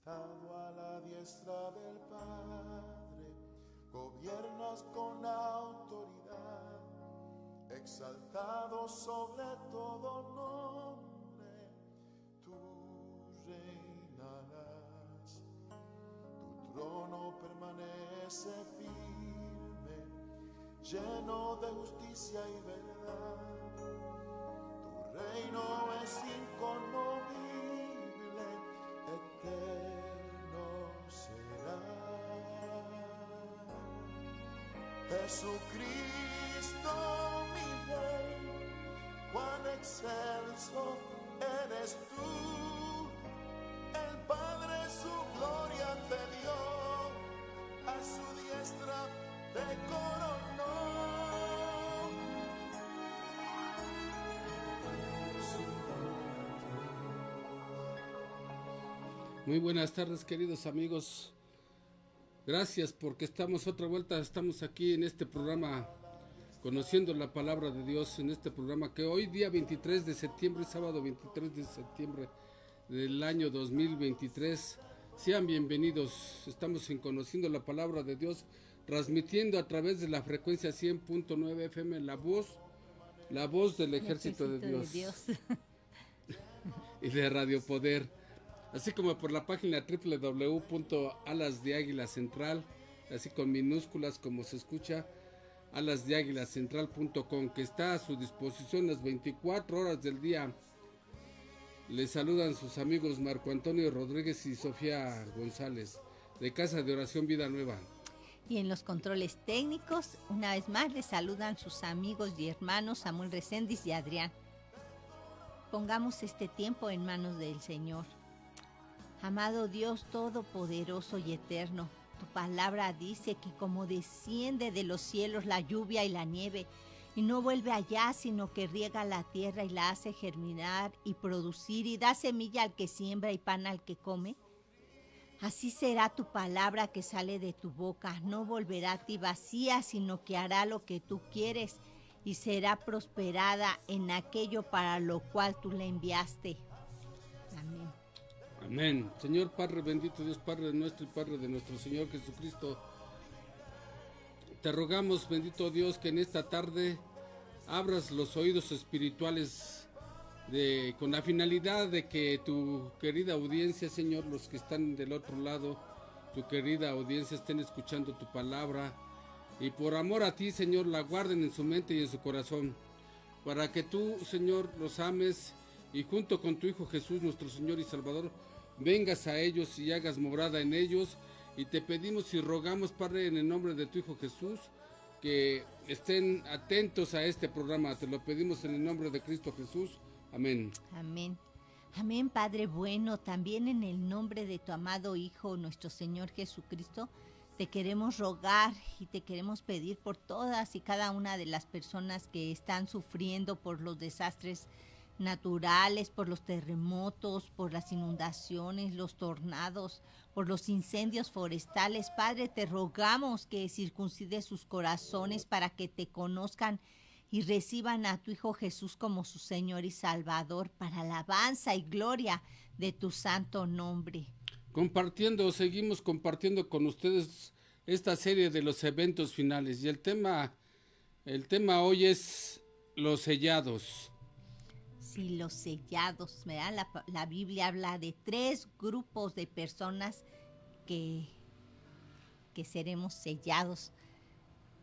A la diestra del Padre, gobiernas con autoridad, exaltado sobre todo nombre, tú reinarás. Tu trono permanece firme, lleno de justicia y verdad. Tu reino es inconmovible, eterno será. Jesucristo, mi Rey, cuán excelso eres tú. El Padre su gloria te dio, a su diestra te coronó. Muy buenas tardes, queridos amigos. Gracias porque estamos aquí en este programa conociendo la palabra de Dios, en este programa que hoy día 23 de septiembre, sábado 23 de septiembre del año 2023. Sean bienvenidos, estamos en Conociendo la Palabra de Dios, transmitiendo a través de la frecuencia 100.9 FM, la voz del ejército de Dios. Y de Radio Poder, así como por la página www.alasdeaguilacentral, así con minúsculas como se escucha, alasdeaguilacentral.com, que está a su disposición las 24 horas del día. Les saludan sus amigos Marco Antonio Rodríguez y Sofía González, de Casa de Oración Vida Nueva. Y en los controles técnicos, una vez más, les saludan sus amigos y hermanos Samuel Reséndiz y Adrián. Pongamos este tiempo en manos del Señor. Amado Dios Todopoderoso y Eterno, tu palabra dice que como desciende de los cielos la lluvia y la nieve, y no vuelve allá, sino que riega la tierra y la hace germinar y producir, y da semilla al que siembra y pan al que come, así será tu palabra que sale de tu boca. No volverá a ti vacía, sino que hará lo que tú quieres, y será prosperada en aquello para lo cual tú la enviaste. Amén. Amén. Señor Padre bendito, Dios Padre nuestro y Padre de nuestro Señor Jesucristo, te rogamos, bendito Dios, que en esta tarde abras los oídos espirituales con la finalidad de que tu querida audiencia, Señor, los que están del otro lado, tu querida audiencia, estén escuchando tu palabra, y por amor a ti, Señor, la guarden en su mente y en su corazón, para que tú, Señor, los ames, y junto con tu Hijo Jesús, nuestro Señor y Salvador, vengas a ellos y hagas morada en ellos. Y te pedimos y rogamos, Padre, en el nombre de tu Hijo Jesús, que estén atentos a este programa. Te lo pedimos en el nombre de Cristo Jesús. Amén. Amén. Amén, Padre bueno. También en el nombre de tu amado Hijo, nuestro Señor Jesucristo, te queremos rogar y te queremos pedir por todas y cada una de las personas que están sufriendo por los desastres naturales, por los terremotos, por las inundaciones, los tornados, por los incendios forestales. Padre, te rogamos que circuncides sus corazones para que te conozcan y reciban a tu Hijo Jesús como su Señor y Salvador, para alabanza y gloria de tu santo nombre. Seguimos compartiendo con ustedes esta serie de los eventos finales, y el tema hoy es los sellados. Sí, los sellados, ¿verdad? La Biblia habla de 3 grupos de personas que seremos sellados,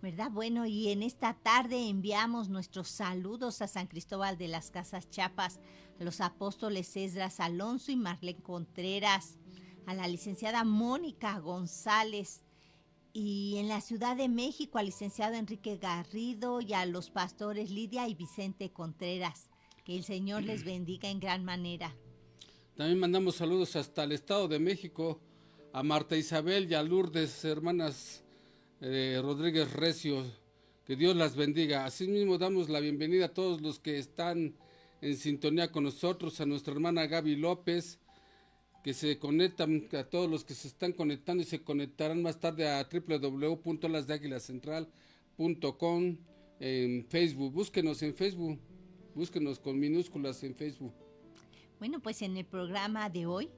¿verdad? Bueno, y en esta tarde enviamos nuestros saludos a San Cristóbal de las Casas Chiapas, a los apóstoles Esdras Alonso y Marlene Contreras, a la licenciada Mónica González, y en la Ciudad de México al licenciado Enrique Garrido, y a los pastores Lidia y Vicente Contreras. Que el Señor les bendiga en gran manera. También mandamos saludos hasta el Estado de México, a Marta Isabel y a Lourdes, hermanas Rodríguez Recio. Que Dios las bendiga. Asimismo damos la bienvenida a todos los que están en sintonía con nosotros, a nuestra hermana Gaby López, que se conectan, a todos los que se están conectando y se conectarán más tarde a www.alasdeaguilacentral.com, en Facebook. Búsquenos en Facebook. Búsquenos con minúsculas en Facebook. Bueno, pues en el programa de hoy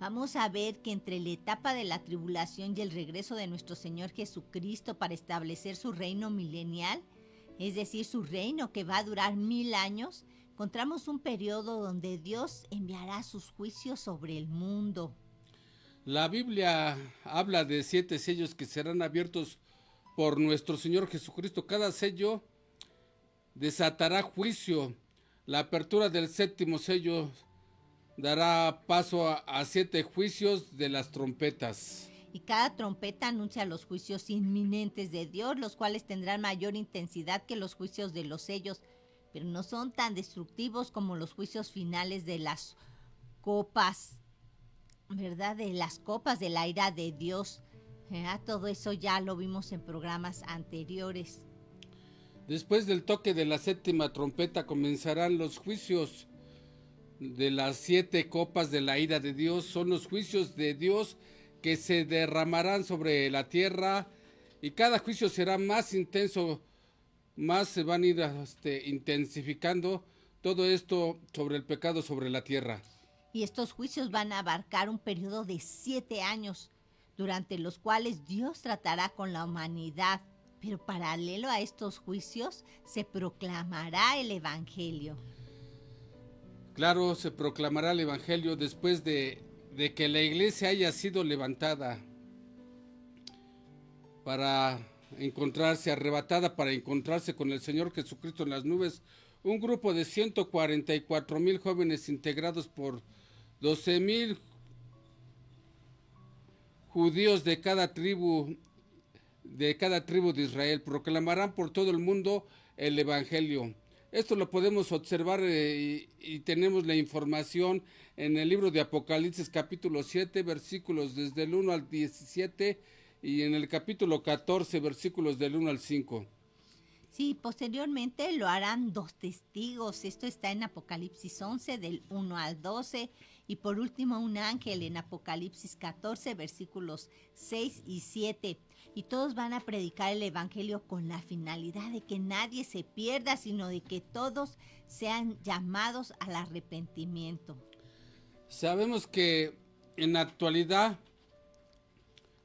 Vamos a ver que entre la etapa de la tribulación y el regreso de nuestro Señor Jesucristo para establecer su reino milenial, es decir, su reino que va a durar 1000 años, encontramos un periodo donde Dios enviará sus juicios sobre el mundo. La Biblia habla de 7 sellos que serán abiertos por nuestro Señor Jesucristo. Cada sello desatará juicio. La apertura del 7º sello dará paso a 7 juicios de las trompetas. Y cada trompeta anuncia los juicios inminentes de Dios, los cuales tendrán mayor intensidad que los juicios de los sellos, pero no son tan destructivos como los juicios finales de las copas, ¿verdad? De las copas de la ira de Dios. ¿Verdad? Todo eso ya lo vimos en programas anteriores. Después del toque de la 7ª trompeta comenzarán los juicios de las 7 copas de la ira de Dios. Son los juicios de Dios que se derramarán sobre la tierra, y cada juicio será más intenso, más se van a ir intensificando todo esto sobre el pecado sobre la tierra. Y estos juicios van a abarcar un periodo de 7 años, durante los cuales Dios tratará con la humanidad. Pero paralelo a estos juicios se proclamará el Evangelio. Claro, se proclamará el Evangelio después de que la iglesia haya sido levantada para encontrarse, arrebatada para encontrarse con el Señor Jesucristo en las nubes. Un grupo de 144,000 jóvenes integrados por 12,000 judíos de cada tribu de Israel proclamarán por todo el mundo el Evangelio. Esto lo podemos observar y tenemos la información en el libro de Apocalipsis capítulo 7 versículos desde el 1 al 17 y en el capítulo 14 versículos del 1 al 5. Sí, posteriormente lo harán 2 testigos. Esto está en Apocalipsis 11 del 1 al 12 y por último un ángel en Apocalipsis 14 versículos 6 y 7. Y todos van a predicar el Evangelio con la finalidad de que nadie se pierda, sino de que todos sean llamados al arrepentimiento. Sabemos que en la actualidad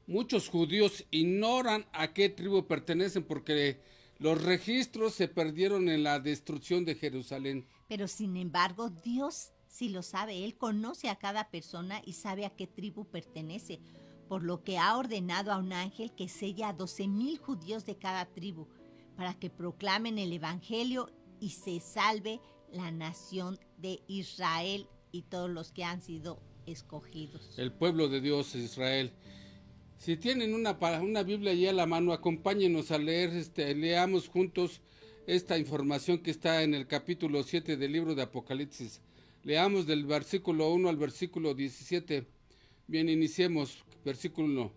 muchos judíos ignoran a qué tribu pertenecen porque los registros se perdieron en la destrucción de Jerusalén. Pero sin embargo, Dios sí lo sabe. Él conoce a cada persona y sabe a qué tribu pertenece, por lo que ha ordenado a un ángel que sella a 12,000 judíos de cada tribu para que proclamen el Evangelio y se salve la nación de Israel y todos los que han sido escogidos. El pueblo de Dios, Israel. Si tienen una Biblia ya a la mano, acompáñenos a leer, leamos juntos esta información que está en el capítulo 7 del libro de Apocalipsis. Leamos del versículo 1 al versículo 17. Bien, iniciemos. Versículo 1.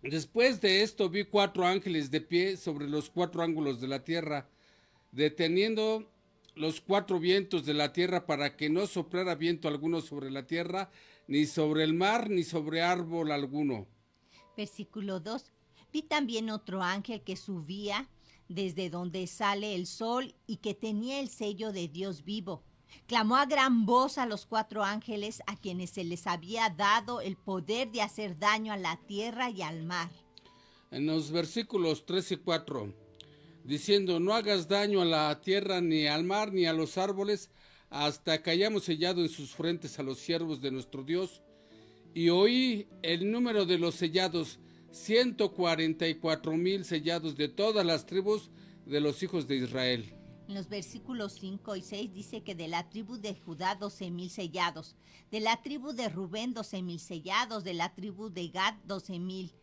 Después de esto vi 4 ángeles de pie sobre los 4 ángulos de la tierra, deteniendo los 4 vientos de la tierra para que no soplara viento alguno sobre la tierra, ni sobre el mar, ni sobre árbol alguno. Versículo 2. Vi también otro ángel que subía desde donde sale el sol y que tenía el sello de Dios vivo. Clamó a gran voz a los 4 ángeles a quienes se les había dado el poder de hacer daño a la tierra y al mar. En los versículos 3 y 4, diciendo, no hagas daño a la tierra, ni al mar, ni a los árboles, hasta que hayamos sellado en sus frentes a los siervos de nuestro Dios. Y oí el número de los sellados, 144,000 sellados de todas las tribus de los hijos de Israel. En los versículos 5 y 6 dice que de la tribu de Judá 12,000 sellados, de la tribu de Rubén 12,000 sellados, de la tribu de Gad 12,000,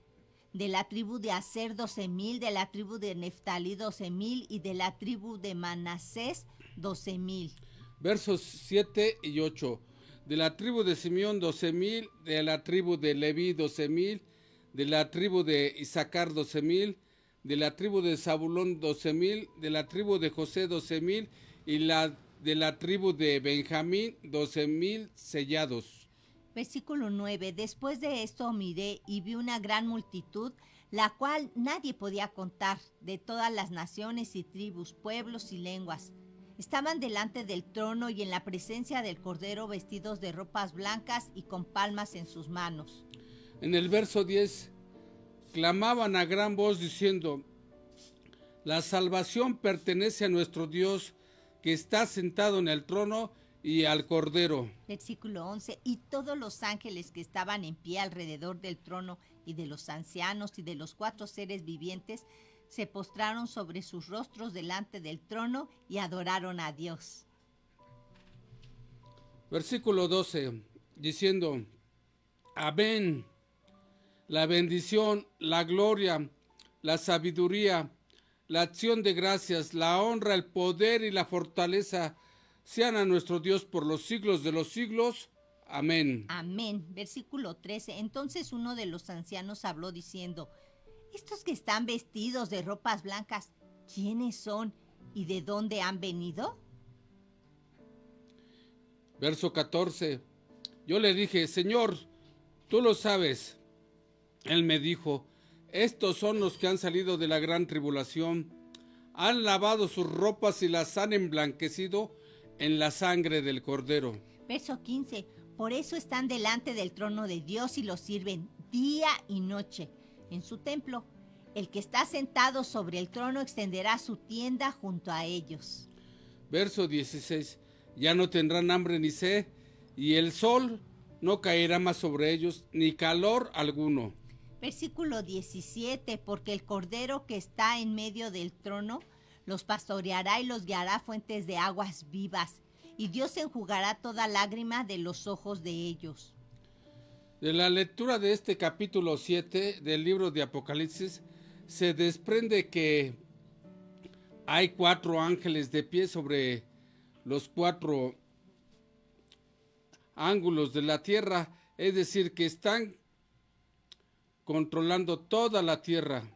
de la tribu de Aser 12,000, de la tribu de Neftalí 12,000 y de la tribu de Manasés 12,000. Versos 7 y 8. De la tribu de Simeón 12,000, de la tribu de Leví 12,000, de la tribu de Isaacar 12,000, de la tribu de Zabulón 12,000, de la tribu de José 12,000 y de la tribu de Benjamín 12,000 sellados. Versículo 9. Después de esto miré y vi una gran multitud, la cual nadie podía contar, de todas las naciones y tribus, pueblos y lenguas. Estaban delante del trono y en la presencia del Cordero vestidos de ropas blancas y con palmas en sus manos. En el verso 10, clamaban a gran voz diciendo: la salvación pertenece a nuestro Dios, que está sentado en el trono, y al Cordero. Versículo 11, y todos los ángeles que estaban en pie alrededor del trono y de los ancianos y de los 4 seres vivientes se postraron sobre sus rostros delante del trono y adoraron a Dios. Versículo 12, diciendo: amén. La bendición, la gloria, la sabiduría, la acción de gracias, la honra, el poder y la fortaleza sean a nuestro Dios por los siglos de los siglos. Amén. Amén. Versículo 13. Entonces uno de los ancianos habló diciendo: estos que están vestidos de ropas blancas, ¿quiénes son y de dónde han venido? Verso 14. Yo le dije: Señor, tú lo sabes. Él me dijo: estos son los que han salido de la gran tribulación. Han lavado sus ropas y las han emblanquecido en la sangre del Cordero. Verso 15. Por eso están delante del trono de Dios y lo sirven día y noche en su templo. El que está sentado sobre el trono extenderá su tienda junto a ellos. Verso 16. Ya no tendrán hambre ni sed, y el sol no caerá más sobre ellos, ni calor alguno. Versículo 17. Porque el Cordero que está en medio del trono los pastoreará y los guiará a fuentes de aguas vivas, y Dios enjugará toda lágrima de los ojos de ellos. De la lectura de este capítulo 7 del libro de Apocalipsis se desprende que hay 4 ángeles de pie sobre los 4 ángulos de la tierra, es decir, que están controlando toda la tierra.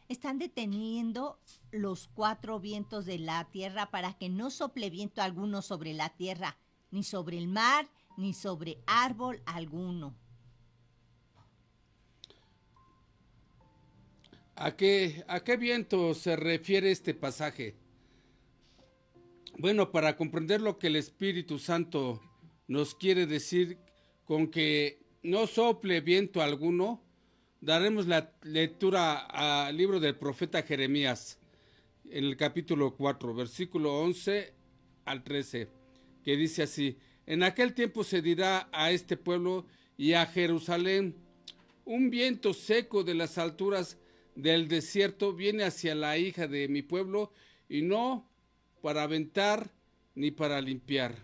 Están deteniendo los 4 vientos de la tierra para que no sople viento alguno sobre la tierra, ni sobre el mar, ni sobre árbol alguno. ¿A qué viento se refiere este pasaje? Bueno, para comprender lo que el Espíritu Santo nos quiere decir con que no sople viento alguno, daremos la lectura al libro del profeta Jeremías, en el capítulo 4, versículo 11 al 13, que dice así: en aquel tiempo se dirá a este pueblo y a Jerusalén: un viento seco de las alturas del desierto viene hacia la hija de mi pueblo, y no para aventar ni para limpiar.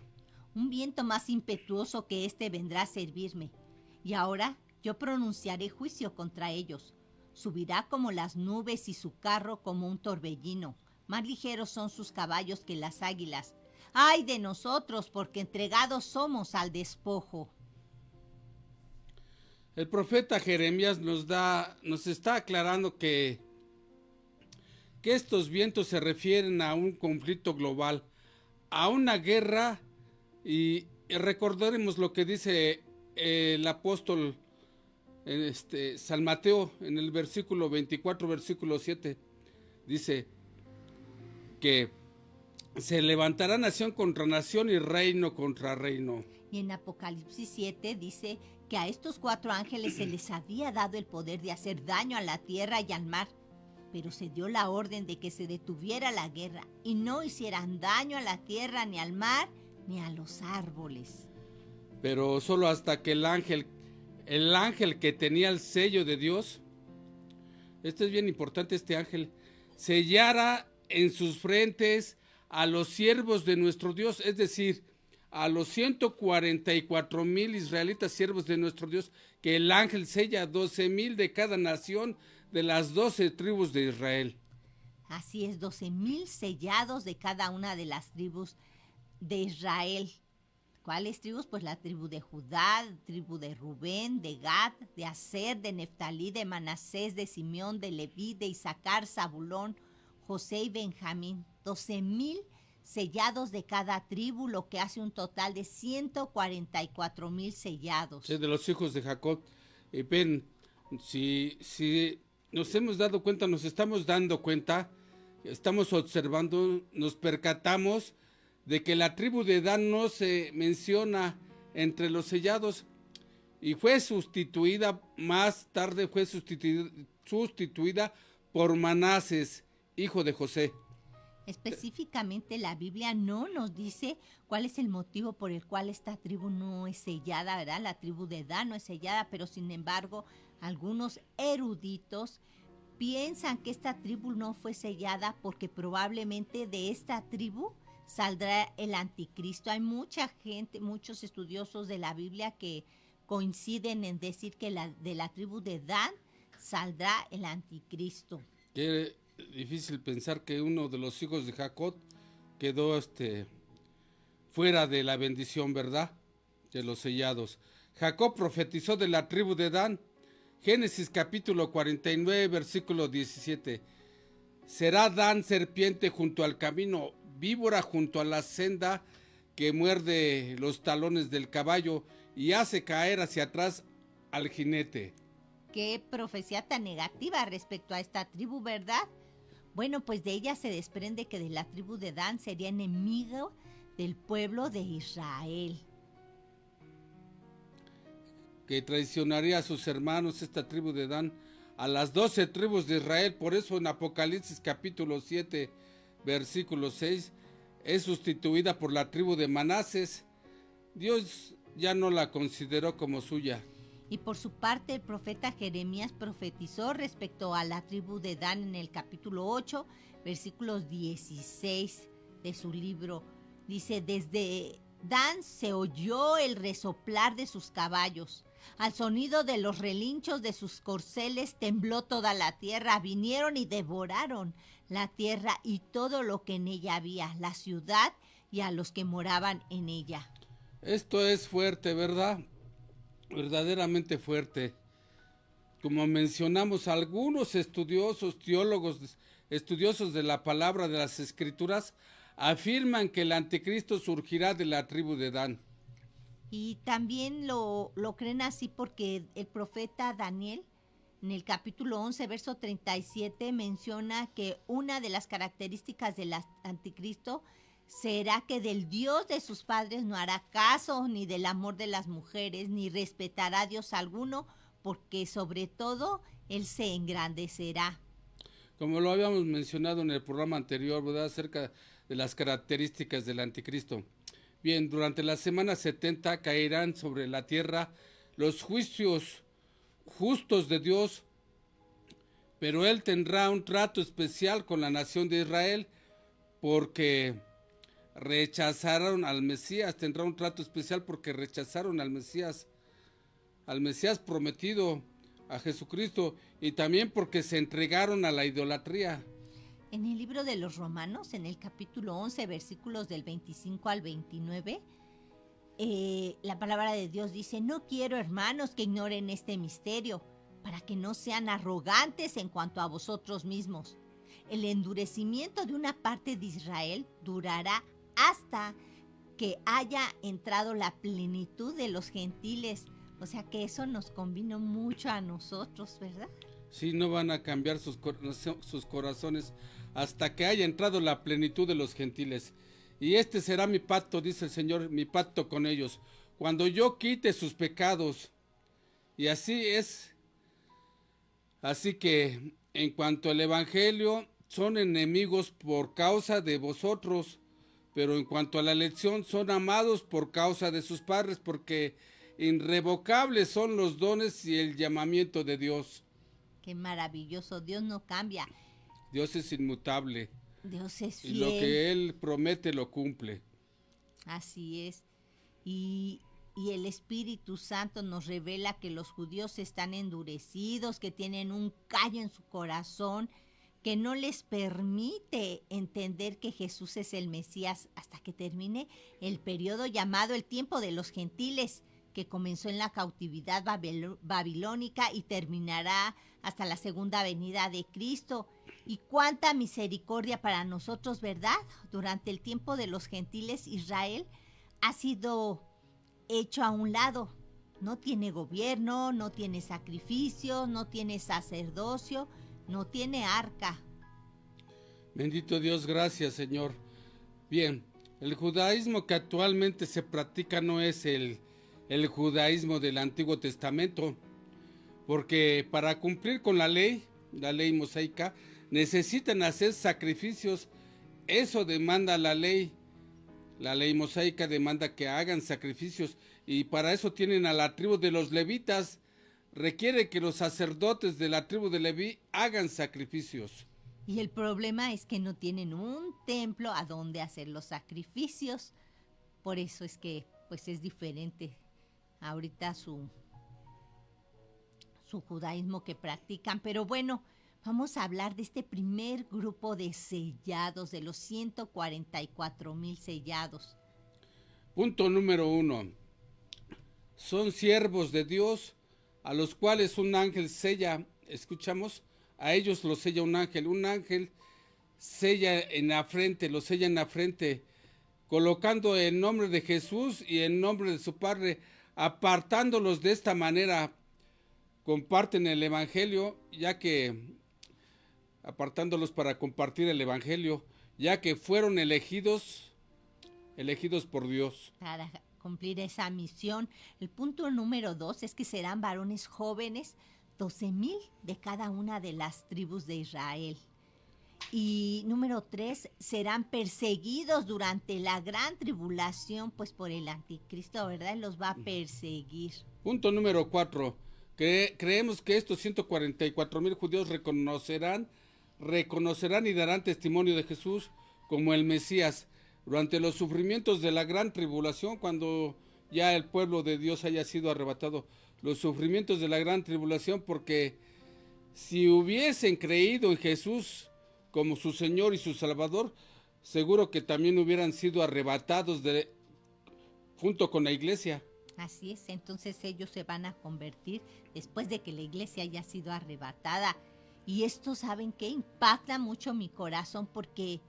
Un viento más impetuoso que este vendrá a servirme, y ahora yo pronunciaré juicio contra ellos. Subirá como las nubes y su carro como un torbellino. Más ligeros son sus caballos que las águilas. ¡Ay de nosotros, porque entregados somos al despojo! El profeta Jeremías nos está aclarando que estos vientos se refieren a un conflicto global, a una guerra, y recordaremos lo que dice el apóstol San Mateo en el versículo 24, versículo 7. Dice que se levantará nación contra nación y reino contra reino. Y en Apocalipsis 7 dice que a estos 4 ángeles se les había dado el poder de hacer daño a la tierra y al mar, pero se dio la orden de que se detuviera la guerra y no hicieran daño a la tierra, ni al mar, ni a los árboles. Pero solo hasta que el ángel que tenía el sello de Dios, esto es bien importante, este ángel, sellara en sus frentes a los siervos de nuestro Dios, es decir, a los 144,000 israelitas siervos de nuestro Dios, que el ángel sella 12,000 de cada nación de las 12 tribus de Israel. Así es, 12,000 sellados de cada una de las tribus de Israel. ¿Cuáles tribus? Pues la tribu de Judá, tribu de Rubén, de Gad, de Aser, de Neftalí, de Manasés, de Simeón, de Leví, de Isaacar, Zabulón, José y Benjamín. 12,000 sellados de cada tribu, lo que hace un total de 144,000 sellados. Sí, de los hijos de Jacob. Ven, si nos hemos dado cuenta, nos estamos dando cuenta estamos observando, nos percatamos de que la tribu de Dan no se menciona entre los sellados y fue sustituida, más tarde fue sustituida por Manases, hijo de José. Específicamente la Biblia no nos dice cuál es el motivo por el cual esta tribu no es sellada, ¿verdad? La tribu de Dan no es sellada, pero sin embargo algunos eruditos piensan que esta tribu no fue sellada porque probablemente de esta tribu saldrá el anticristo. Hay mucha gente, muchos estudiosos de la Biblia que coinciden en decir que de la tribu de Dan saldrá el anticristo. Qué difícil pensar que uno de los hijos de Jacob quedó fuera de la bendición, ¿verdad? De los sellados. Jacob profetizó de la tribu de Dan. Génesis capítulo 49, versículo 17. Será Dan serpiente junto al camino, víbora junto a la senda que muerde los talones del caballo y hace caer hacia atrás al jinete. Qué profecía tan negativa respecto a esta tribu, ¿verdad? Bueno, pues de ella se desprende que de la tribu de Dan sería enemigo del pueblo de Israel. Que traicionaría a sus hermanos, esta tribu de Dan, a las 12 tribus de Israel. Por eso en Apocalipsis capítulo 7, versículo 6, es sustituida por la tribu de Manases. Dios ya no la consideró como suya. Y por su parte el profeta Jeremías profetizó respecto a la tribu de Dan en el capítulo 8, versículos 16 de su libro. Dice, desde Dan se oyó el resoplar de sus caballos. Al sonido de los relinchos de sus corceles tembló toda la tierra. Vinieron y devoraron la tierra y todo lo que en ella había, la ciudad y a los que moraban en ella. Esto es fuerte, ¿verdad? Verdaderamente fuerte. Como mencionamos, algunos estudiosos, teólogos, estudiosos de la palabra de las Escrituras, afirman que el anticristo surgirá de la tribu de Dan. Y también lo creen así porque el profeta Daniel, en el capítulo 11, verso 37, menciona que una de las características del anticristo será que del Dios de sus padres no hará caso, ni del amor de las mujeres, ni respetará a Dios alguno, porque sobre todo él se engrandecerá. Como lo habíamos mencionado en el programa anterior, ¿verdad? Acerca de las características del anticristo. Bien, durante la semana 70 caerán sobre la tierra los juicios justos de Dios, pero él tendrá un trato especial con la nación de Israel porque rechazaron al Mesías. Tendrá un trato especial porque rechazaron al Mesías prometido, a Jesucristo, y también porque se entregaron a la idolatría. En el libro de los Romanos, en el capítulo 11, versículos del 25 al 29, la palabra de Dios dice, no quiero, hermanos, que ignoren este misterio, para que no sean arrogantes en cuanto a vosotros mismos. El endurecimiento de una parte de Israel durará hasta que haya entrado la plenitud de los gentiles. O sea que eso nos convino mucho a nosotros, ¿verdad? Sí, no van a cambiar sus corazones hasta que haya entrado la plenitud de los gentiles. Y este será mi pacto, dice el Señor, mi pacto con ellos, cuando yo quite sus pecados. Y así es. Así que, en cuanto al Evangelio, son enemigos por causa de vosotros, pero en cuanto a la elección, son amados por causa de sus padres, porque irrevocables son los dones y el llamamiento de Dios. Qué maravilloso, Dios no cambia. Dios es inmutable. Dios es fiel. Y lo que Él promete lo cumple. Así es. Y el Espíritu Santo nos revela que los judíos están endurecidos, que tienen un callo en su corazón, que no les permite entender que Jesús es el Mesías hasta que termine el periodo llamado el tiempo de los gentiles, que comenzó en la cautividad babilónica y terminará hasta la segunda venida de Cristo. Y cuánta misericordia para nosotros, ¿verdad? Durante el tiempo de los gentiles, Israel ha sido hecho a un lado. No tiene gobierno, no tiene sacrificio, no tiene sacerdocio, no tiene arca. Bendito Dios, gracias, Señor. Bien, el judaísmo que actualmente se practica no es el judaísmo del Antiguo Testamento, porque para cumplir con la ley mosaica, necesitan hacer sacrificios. Eso demanda la ley. La ley mosaica demanda que hagan sacrificios, y para eso tienen a la tribu de los levitas. Requiere que los sacerdotes de la tribu de Leví hagan sacrificios. Y el problema es que no tienen un templo a donde hacer los sacrificios. Por eso es que pues es diferente ahorita su judaísmo que practican. Pero bueno, vamos a hablar de este primer grupo de sellados, de los 144,000 sellados. Punto número 1. Son siervos de Dios a los cuales un ángel sella. Escuchamos, a ellos los sella un ángel. Un ángel sella en la frente, los sella en la frente, colocando el nombre de Jesús y el nombre de su Padre, apartándolos de esta manera. Comparten el evangelio, ya que apartándolos para compartir el evangelio, ya que fueron elegidos por Dios. Para cumplir esa misión. El punto número 2 es que serán varones jóvenes, 12,000 de cada una de las tribus de Israel. Y número 3, serán perseguidos durante la gran tribulación, pues por el anticristo, ¿verdad? Él los va a perseguir. Punto número 4. Creemos que estos 144,000 judíos reconocerán y darán testimonio de Jesús como el Mesías durante los sufrimientos de la gran tribulación, cuando ya el pueblo de Dios haya sido arrebatado. Los sufrimientos de la gran tribulación, porque si hubiesen creído en Jesús como su Señor y su Salvador, seguro que también hubieran sido arrebatados junto con la iglesia. Así es, entonces ellos se van a convertir después de que la iglesia haya sido arrebatada. Y esto, ¿saben qué? Impacta mucho mi corazón, porque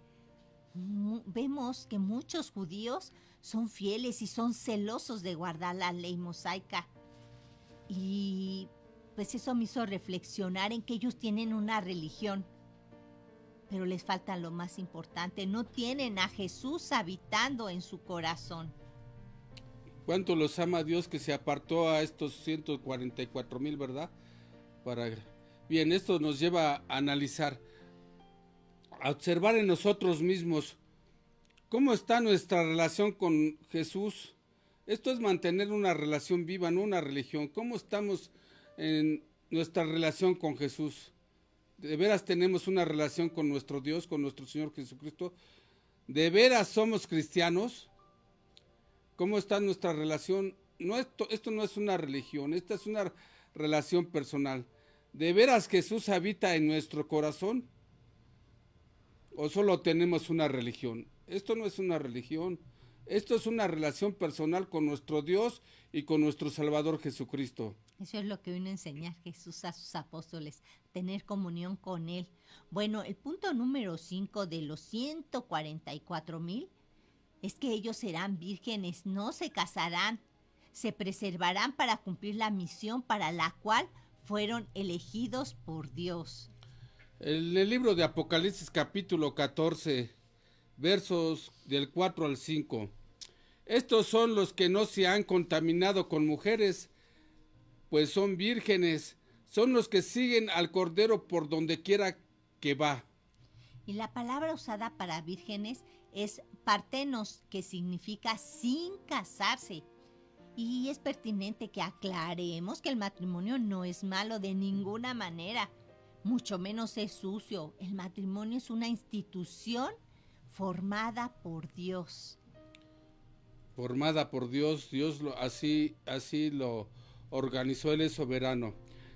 vemos que muchos judíos son fieles y son celosos de guardar la ley mosaica. Y pues eso me hizo reflexionar en que ellos tienen una religión, pero les falta lo más importante: no tienen a Jesús habitando en su corazón. ¿Cuánto los ama Dios que se apartó a estos 144,000, verdad? Bien, esto nos lleva a analizar, a observar en nosotros mismos cómo está nuestra relación con Jesús. Esto es mantener una relación viva, no una religión. ¿Cómo estamos en nuestra relación con Jesús? ¿De veras tenemos una relación con nuestro Dios, con nuestro Señor Jesucristo? ¿De veras somos cristianos? ¿Cómo está nuestra relación? Esto no es una religión, esta es una relación personal. ¿De veras Jesús habita en nuestro corazón? ¿O solo tenemos una religión? Esto no es una religión, esto es una relación personal con nuestro Dios y con nuestro Salvador Jesucristo. Eso es lo que vino a enseñar Jesús a sus apóstoles, tener comunión con Él. Bueno, el punto número 5 de los 144,000 es que ellos serán vírgenes, no se casarán, se preservarán para cumplir la misión para la cual fueron elegidos por Dios. En el libro de Apocalipsis capítulo 14, versos del 4 al 5. Estos son los que no se han contaminado con mujeres, pues son vírgenes, son los que siguen al Cordero por donde quiera que va. Y la palabra usada para vírgenes es partenos, que significa sin casarse. Y es pertinente que aclaremos que el matrimonio no es malo de ninguna manera, mucho menos es sucio. El matrimonio es una institución formada por Dios. Formada por Dios, así lo organizó, Él es soberano.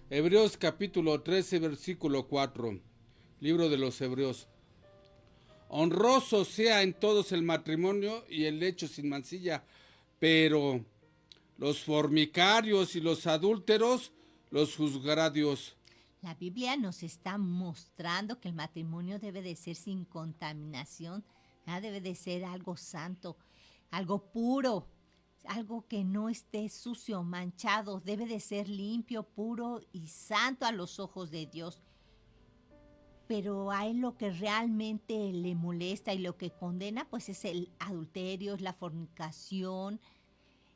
Hebreos capítulo 13, versículo 4, libro de los Hebreos. Honroso sea en todos el matrimonio y el lecho sin mancilla, pero los fornicarios y los adúlteros los juzgará Dios. La Biblia nos está mostrando que el matrimonio debe de ser sin contaminación, debe de ser algo santo, algo puro, algo que no esté sucio, manchado, debe de ser limpio, puro y santo a los ojos de Dios. pero a él lo que realmente le molesta y lo que condena, pues es el adulterio, es la fornicación,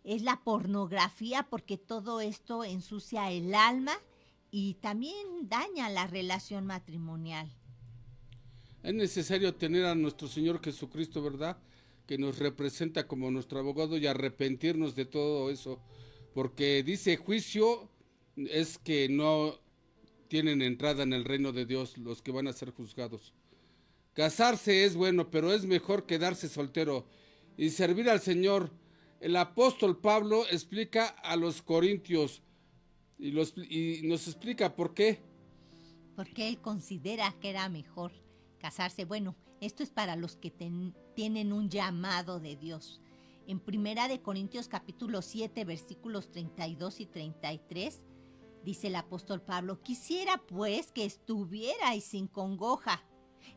es la pornografía, porque todo esto ensucia el alma y también daña la relación matrimonial. Es necesario tener a nuestro Señor Jesucristo, ¿verdad? Que nos representa como nuestro abogado y arrepentirnos de todo eso. Porque dice juicio es que no tienen entrada en el reino de Dios los que van a ser juzgados. Casarse es bueno, pero es mejor quedarse soltero y servir al Señor. El apóstol Pablo explica a los corintios y nos explica por qué. Porque él considera que era mejor casarse. Bueno, esto es para los que tienen un llamado de Dios. En Primera de Corintios capítulo 7, versículos 32 y 33, dice el apóstol Pablo: quisiera pues que estuvierais sin congoja.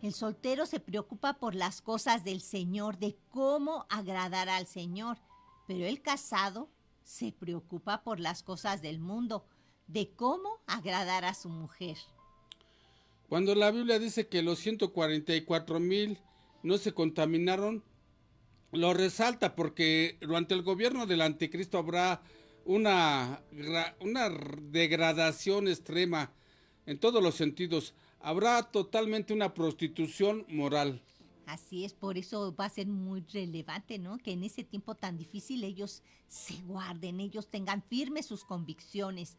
El soltero se preocupa por las cosas del Señor, de cómo agradar al Señor, pero el casado se preocupa por las cosas del mundo, de cómo agradar a su mujer. Cuando la Biblia dice que los 144,000 no se contaminaron, lo resalta porque durante el gobierno del anticristo habrá una degradación extrema en todos los sentidos. Habrá totalmente una prostitución moral. Así es, por eso va a ser muy relevante, ¿no? Que en ese tiempo tan difícil ellos se guarden, ellos tengan firmes sus convicciones.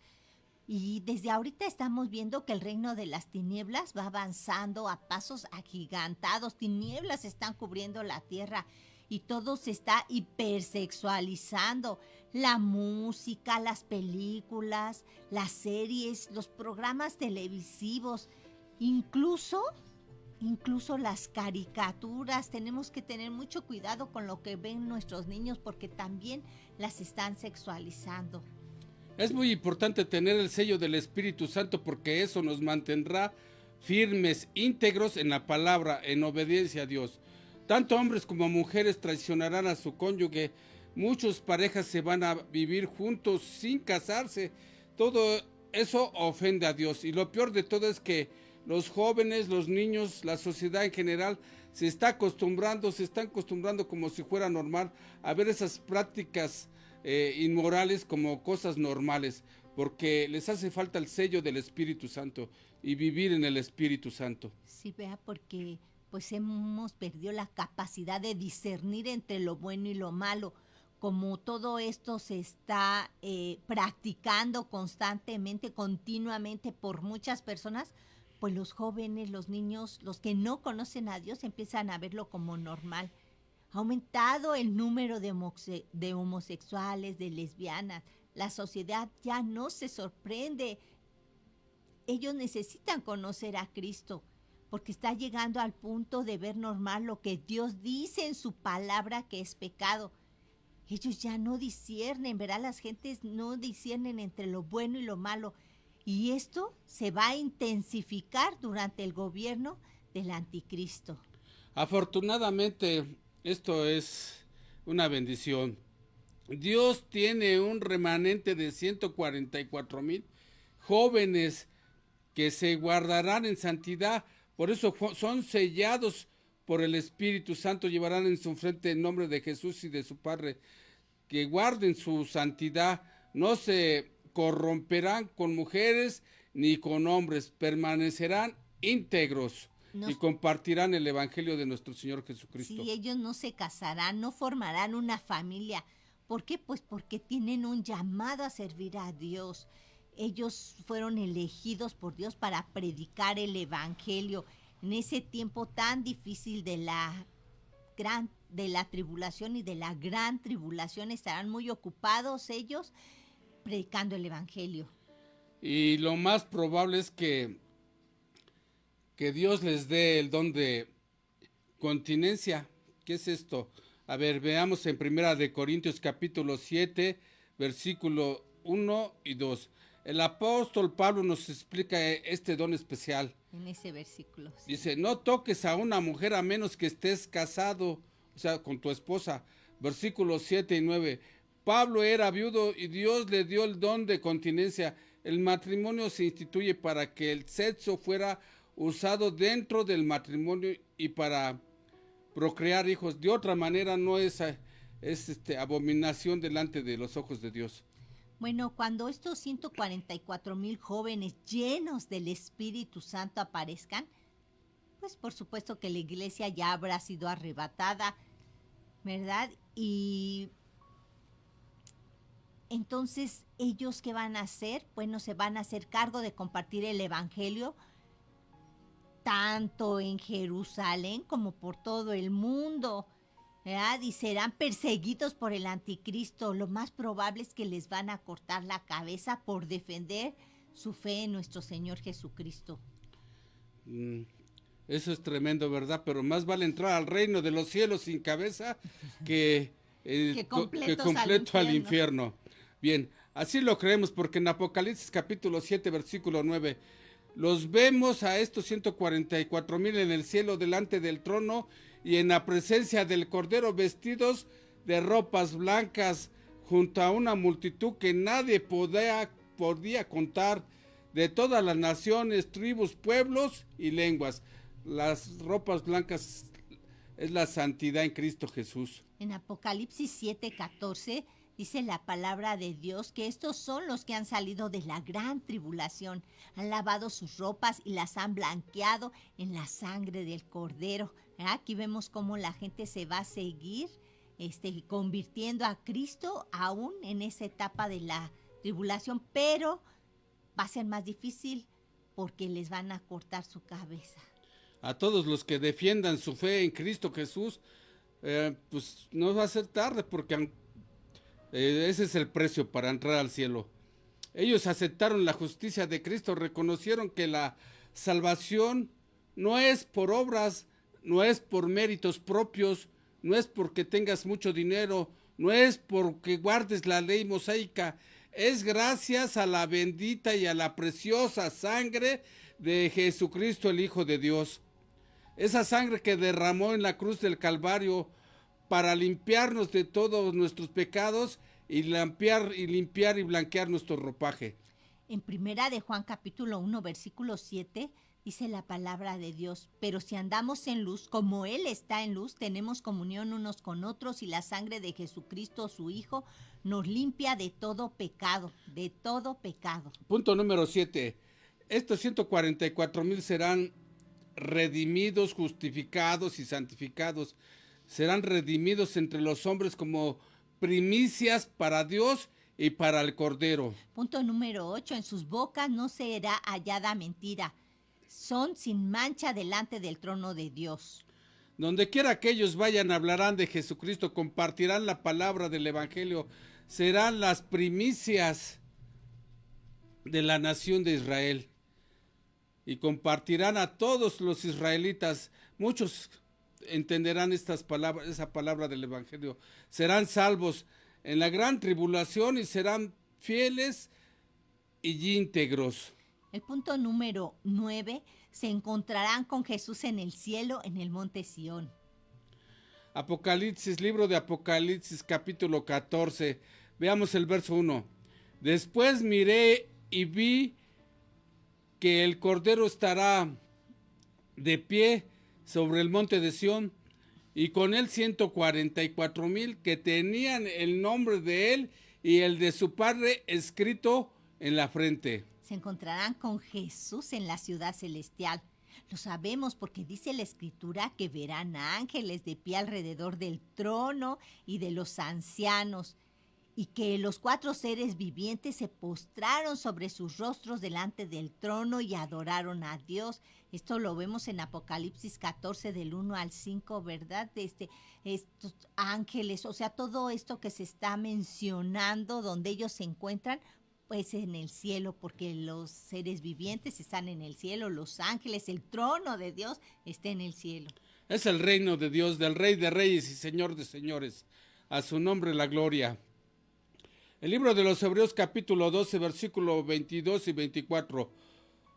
Y desde ahorita estamos viendo que el reino de las tinieblas va avanzando a pasos agigantados. Tinieblas están cubriendo la tierra y todo se está hipersexualizando. La música, las películas, las series, los programas televisivos, incluso las caricaturas. Tenemos que tener mucho cuidado con lo que ven nuestros niños porque también las están sexualizando. Es muy importante tener el sello del Espíritu Santo porque eso nos mantendrá firmes, íntegros en la palabra, en obediencia a Dios. Tanto hombres como mujeres traicionarán a su cónyuge. Muchas parejas se van a vivir juntos sin casarse. Todo eso ofende a Dios. Y lo peor de todo es que los jóvenes, los niños, la sociedad en general se están acostumbrando como si fuera normal a ver esas prácticas inmorales como cosas normales, porque les hace falta el sello del Espíritu Santo y vivir en el Espíritu Santo. Sí, vea, porque pues hemos perdido la capacidad de discernir entre lo bueno y lo malo. Como todo esto se está practicando constantemente, continuamente por muchas personas, pues los jóvenes, los niños, los que no conocen a Dios empiezan a verlo como normal. Ha aumentado el número de homosexuales, de lesbianas. La sociedad ya no se sorprende. Ellos necesitan conocer a Cristo porque está llegando al punto de ver normal lo que Dios dice en su palabra que es pecado. Ellos ya no disciernen, ¿verdad? Las gentes no disciernen entre lo bueno y lo malo. Y esto se va a intensificar durante el gobierno del anticristo. Afortunadamente, esto es una bendición. Dios tiene un remanente de 144,000 jóvenes que se guardarán en santidad. Por eso son sellados por el Espíritu Santo. Llevarán en su frente el nombre de Jesús y de su Padre. Que guarden su santidad. No se corromperán con mujeres ni con hombres. Permanecerán íntegros. Y compartirán el evangelio de nuestro Señor Jesucristo. Sí, ellos no se casarán, no formarán una familia. ¿Por qué? Pues porque tienen un llamado a servir a Dios. Ellos fueron elegidos por Dios para predicar el evangelio en ese tiempo tan difícil de la tribulación y de la gran tribulación. Estarán muy ocupados ellos predicando el evangelio. Y lo más probable es que Dios les dé el don de continencia. ¿Qué es esto? A ver, veamos en Primera de Corintios capítulo 7, versículo 1 y 2. El apóstol Pablo nos explica este don especial. En ese versículo. Sí. Dice, no toques a una mujer a menos que estés casado, o sea, con tu esposa. Versículos 7 y 9. Pablo era viudo y Dios le dio el don de continencia. El matrimonio se instituye para que el sexo fuera usado dentro del matrimonio y para procrear hijos. De otra manera no es abominación delante de los ojos de Dios. Bueno, cuando estos 144,000 jóvenes llenos del Espíritu Santo aparezcan, pues por supuesto que la iglesia ya habrá sido arrebatada, ¿verdad? Y entonces, ¿ellos qué van a hacer? Bueno, se van a hacer cargo de compartir el evangelio tanto en Jerusalén como por todo el mundo, ¿verdad? Y serán perseguidos por el anticristo. Lo más probable es que les van a cortar la cabeza por defender su fe en nuestro Señor Jesucristo. Eso es tremendo, ¿verdad? Pero más vale entrar al reino de los cielos sin cabeza que completo al infierno. Bien, así lo creemos porque en Apocalipsis capítulo 7, versículo 9, los vemos a estos 144,000 en el cielo delante del trono y en la presencia del Cordero vestidos de ropas blancas junto a una multitud que nadie podía contar, de todas las naciones, tribus, pueblos y lenguas. Las ropas blancas es la santidad en Cristo Jesús. En Apocalipsis 7:14 dice la palabra de Dios que estos son los que han salido de la gran tribulación, han lavado sus ropas y las han blanqueado en la sangre del Cordero. Aquí vemos cómo la gente se va a seguir convirtiendo a Cristo aún en esa etapa de la tribulación, pero va a ser más difícil porque les van a cortar su cabeza. A todos los que defiendan su fe en Cristo Jesús, pues no va a ser tarde porque ese es el precio para entrar al cielo. Ellos aceptaron la justicia de Cristo, reconocieron que la salvación no es por obras, no es por méritos propios, no es porque tengas mucho dinero, no es porque guardes la ley mosaica, es gracias a la bendita y a la preciosa sangre de Jesucristo, el Hijo de Dios. Esa sangre que derramó en la cruz del Calvario para limpiarnos de todos nuestros pecados y limpiar y blanquear nuestro ropaje. En primera de Juan capítulo 1 versículo 7 dice la palabra de Dios: pero si andamos en luz, como Él está en luz, tenemos comunión unos con otros y la sangre de Jesucristo, su Hijo, nos limpia de todo pecado, de todo pecado. Punto número 7. Estos 144,000 serán redimidos, justificados y santificados. Serán redimidos entre los hombres como primicias para Dios y para el Cordero. Punto número 8. En sus bocas no será hallada mentira. Son sin mancha delante del trono de Dios. Donde quiera que ellos vayan, hablarán de Jesucristo, compartirán la palabra del Evangelio, serán las primicias de la nación de Israel y compartirán a todos los israelitas. Muchos entenderán esa palabra del Evangelio, serán salvos en la gran tribulación y serán fieles y íntegros. El punto número 9, se encontrarán con Jesús en el cielo, en el monte Sión. Apocalipsis, libro de Apocalipsis, capítulo 14. Veamos el verso 1. Después miré y vi que el Cordero estará de pie sobre el monte de Sión, y con él 144,000 que tenían el nombre de él y el de su Padre escrito en la frente. Se encontrarán con Jesús en la ciudad celestial. Lo sabemos porque dice la Escritura que verán ángeles de pie alrededor del trono y de los ancianos, y que los 4 seres vivientes se postraron sobre sus rostros delante del trono y adoraron a Dios. Esto lo vemos en Apocalipsis 14 del 1 al 5, ¿verdad? Estos ángeles, o sea, todo esto que se está mencionando donde ellos se encuentran, pues en el cielo, porque los seres vivientes están en el cielo, los ángeles, el trono de Dios está en el cielo. Es el reino de Dios, del Rey de Reyes y Señor de Señores. A su nombre la gloria. El libro de los Hebreos capítulo 12, versículo 22 y 24.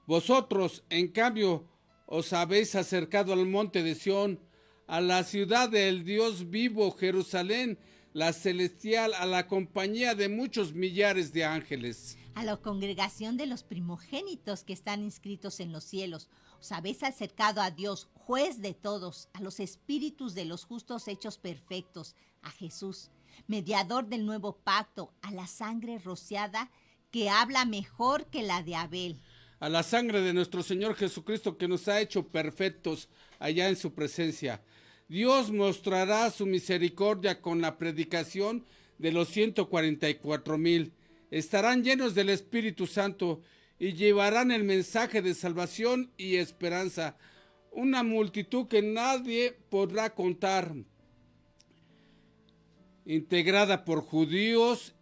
Vosotros, en cambio, os habéis acercado al monte de Sión, a la ciudad del Dios vivo, Jerusalén, la celestial, a la compañía de muchos millares de ángeles. a la congregación de los primogénitos que están inscritos en los cielos. Os habéis acercado a Dios, juez de todos, a los espíritus de los justos hechos perfectos, a Jesús, mediador del nuevo pacto, a la sangre rociada que habla mejor que la de Abel. A la sangre de nuestro Señor Jesucristo que nos ha hecho perfectos allá en su presencia. Dios mostrará su misericordia con la predicación de los 144,000. Estarán llenos del Espíritu Santo y llevarán el mensaje de salvación y esperanza. Una multitud que nadie podrá contar, integrada por judíos,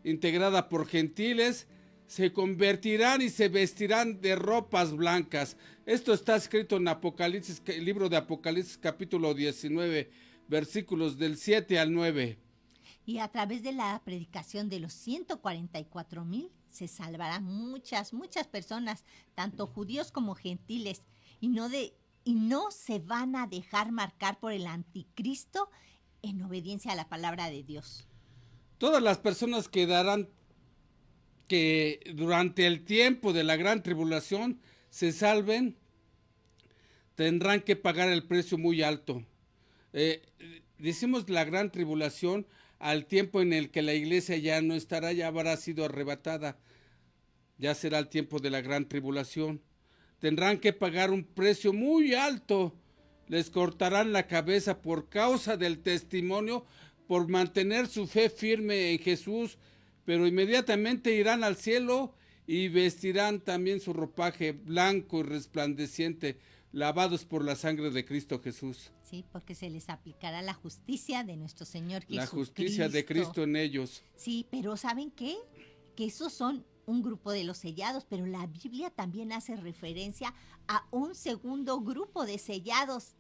integrada por gentiles, se convertirán y se vestirán de ropas blancas. Esto está escrito en Apocalipsis, el libro de Apocalipsis capítulo 19, versículos del 7 al 9. Y a través de la predicación de los 144,000 se salvarán muchas personas, tanto judíos como gentiles, y no se van a dejar marcar por el anticristo en obediencia a la palabra de Dios. Todas las personas que durante el tiempo de la gran tribulación se salven, tendrán que pagar el precio muy alto. Decimos la gran tribulación al tiempo en el que la iglesia ya no estará, ya habrá sido arrebatada. Ya será el tiempo de la gran tribulación. Tendrán que pagar un precio muy alto. Les cortarán la cabeza por causa del testimonio, por mantener su fe firme en Jesús, pero inmediatamente irán al cielo y vestirán también su ropaje blanco y resplandeciente, lavados por la sangre de Cristo Jesús. Sí, porque se les aplicará la justicia de nuestro Señor Jesucristo. La justicia de Cristo en ellos. Sí, pero ¿saben qué? Que esos son un grupo de los sellados, pero la Biblia también hace referencia a un segundo grupo de sellados.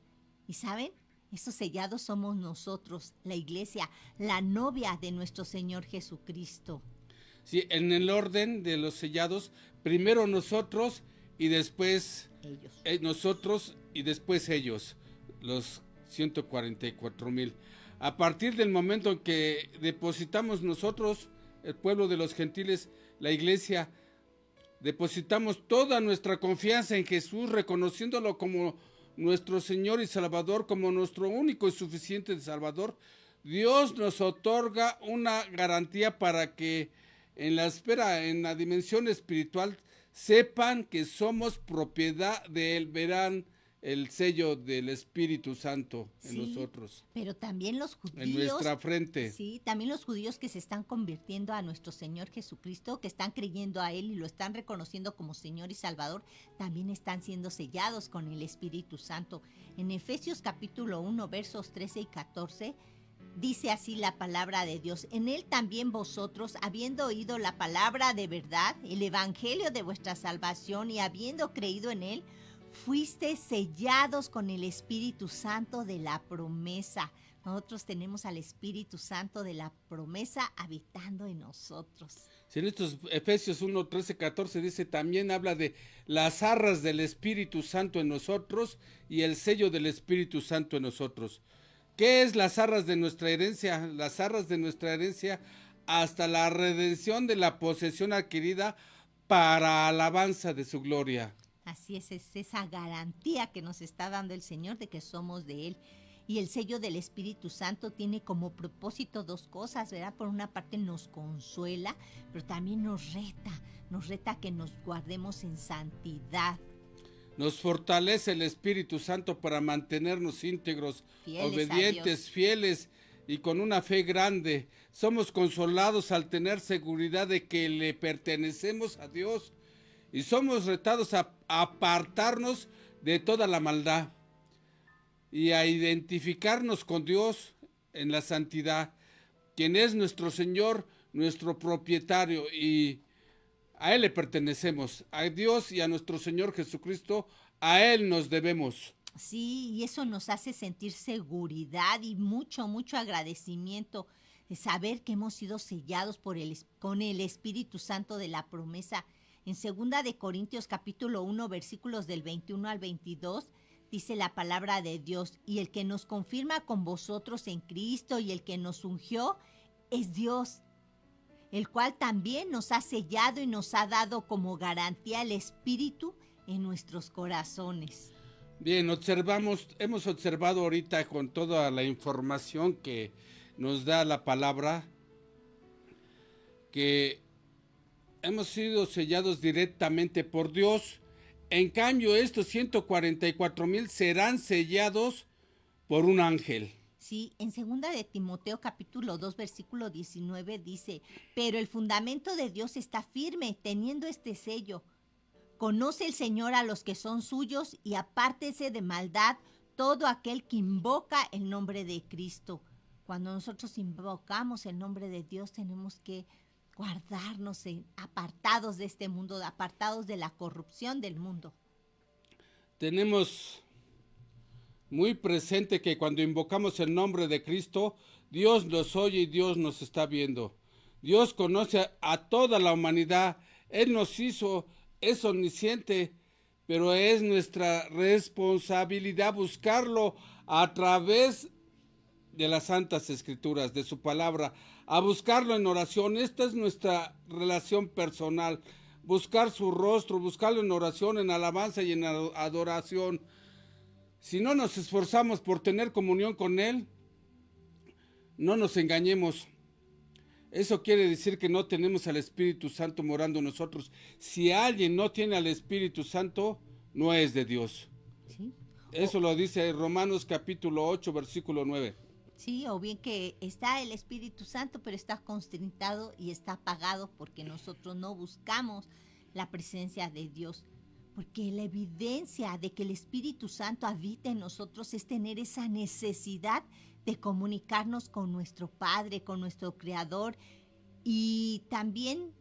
¿Y saben? Esos sellados somos nosotros, la iglesia, la novia de nuestro Señor Jesucristo. Sí, en el orden de los sellados, primero nosotros y después ellos. Nosotros y después ellos, los 144,000. A partir del momento en que depositamos nosotros, el pueblo de los gentiles, la iglesia, depositamos toda nuestra confianza en Jesús, reconociéndolo como nuestro Señor y Salvador, como nuestro único y suficiente Salvador, Dios nos otorga una garantía para que en la esfera, en la dimensión espiritual, sepan que somos propiedad de Él. Verán el sello del Espíritu Santo en nosotros. Pero también los judíos. En nuestra frente. Sí, también los judíos que se están convirtiendo a nuestro Señor Jesucristo, que están creyendo a Él y lo están reconociendo como Señor y Salvador, también están siendo sellados con el Espíritu Santo. En Efesios capítulo 1, versos 13 y 14, dice así la palabra de Dios: en Él también vosotros, habiendo oído la palabra de verdad, el evangelio de vuestra salvación, y habiendo creído en Él, fuisteis sellados con el Espíritu Santo de la promesa. Nosotros tenemos al Espíritu Santo de la promesa habitando en nosotros. Si en estos Efesios 1, 13, 14 dice, también habla de las arras del Espíritu Santo en nosotros y el sello del Espíritu Santo en nosotros. ¿Qué es las arras de nuestra herencia? Las arras de nuestra herencia hasta la redención de la posesión adquirida para alabanza de su gloria. Así es esa garantía que nos está dando el Señor de que somos de Él. Y el sello del Espíritu Santo tiene como propósito dos cosas, ¿verdad? Por una parte nos consuela, pero también nos reta a que nos guardemos en santidad. Nos fortalece el Espíritu Santo para mantenernos íntegros, fieles, obedientes, fieles y con una fe grande. Somos consolados al tener seguridad de que le pertenecemos a Dios y somos retados a apartarnos de toda la maldad y a identificarnos con Dios en la santidad, quien es nuestro Señor, nuestro propietario, y a Él le pertenecemos, a Dios y a nuestro Señor Jesucristo, a Él nos debemos. Sí, y eso nos hace sentir seguridad y mucho agradecimiento de saber que hemos sido sellados con el Espíritu Santo de la promesa. En 2 de Corintios capítulo 1, versículos del 21 al 22, dice la palabra de Dios: y el que nos confirma con vosotros en Cristo y el que nos ungió es Dios. el cual también nos ha sellado y nos ha dado como garantía el Espíritu en nuestros corazones. Bien, hemos observado ahorita con toda la información que nos da la palabra, que hemos sido sellados directamente por Dios. En cambio, estos 144,000 serán sellados por un ángel. Sí, en 2 de Timoteo capítulo 2 versículo 19 dice, pero el fundamento de Dios está firme, teniendo este sello. Conoce el Señor a los que son suyos y apártese de maldad todo aquel que invoca el nombre de Cristo. Cuando nosotros invocamos el nombre de Dios, tenemos que guardarnos apartados de este mundo, apartados de la corrupción del mundo. Tenemos muy presente que cuando invocamos el nombre de Cristo, Dios nos oye y Dios nos está viendo. Dios conoce a toda la humanidad. Él nos hizo, es omnisciente, pero es nuestra responsabilidad buscarlo a través de las Santas Escrituras, de su palabra, a buscarlo en oración. Esta es nuestra relación personal, buscar su rostro, buscarlo en oración, en alabanza y en adoración. Si no nos esforzamos por tener comunión con Él, no nos engañemos. Eso quiere decir que no tenemos al Espíritu Santo morando en nosotros. Si alguien no tiene al Espíritu Santo, no es de Dios. ¿Sí? Eso lo dice Romanos capítulo 8, versículo 9. Sí, o bien que está el Espíritu Santo, pero está constritado y está apagado porque nosotros no buscamos la presencia de Dios. Porque la evidencia de que el Espíritu Santo habita en nosotros es tener esa necesidad de comunicarnos con nuestro Padre, con nuestro Creador, y también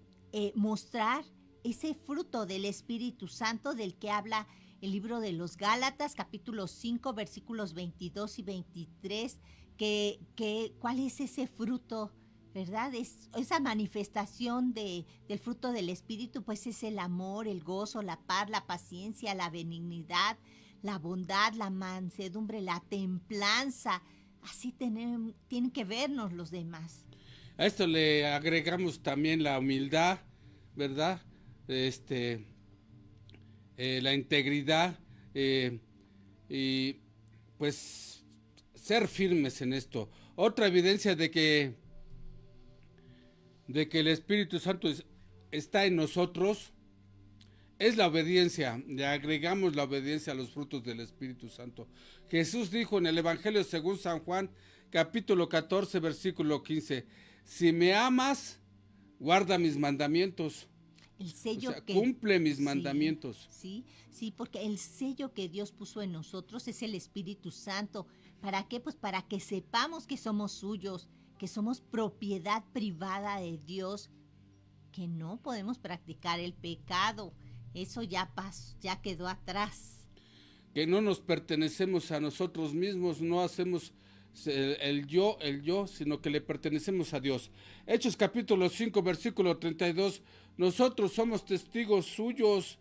mostrar ese fruto del Espíritu Santo del que habla el libro de los Gálatas, capítulo 5, versículos 22 y 23, ¿cuál es ese fruto? ¿Verdad? Esa manifestación del fruto del Espíritu, pues es el amor, el gozo, la paz, la paciencia, la benignidad, la bondad, la mansedumbre, la templanza. Así tienen que vernos los demás. A esto le agregamos también la humildad, ¿verdad? La integridad y pues ser firmes en esto. Otra evidencia de que el Espíritu Santo está en nosotros es la obediencia. Le agregamos la obediencia a los frutos del Espíritu Santo. Jesús dijo en el Evangelio según San Juan, capítulo 14, versículo 15, si me amas, guarda mis mandamientos. El sello, o sea, cumple mis mandamientos. Sí, porque el sello que Dios puso en nosotros es el Espíritu Santo. ¿Para qué? Pues para que sepamos que somos suyos, que somos propiedad privada de Dios, que no podemos practicar el pecado. Eso ya pasó, ya quedó atrás. Que no nos pertenecemos a nosotros mismos, no hacemos el yo, sino que le pertenecemos a Dios. Hechos capítulo 5, versículo 32, nosotros somos testigos suyos,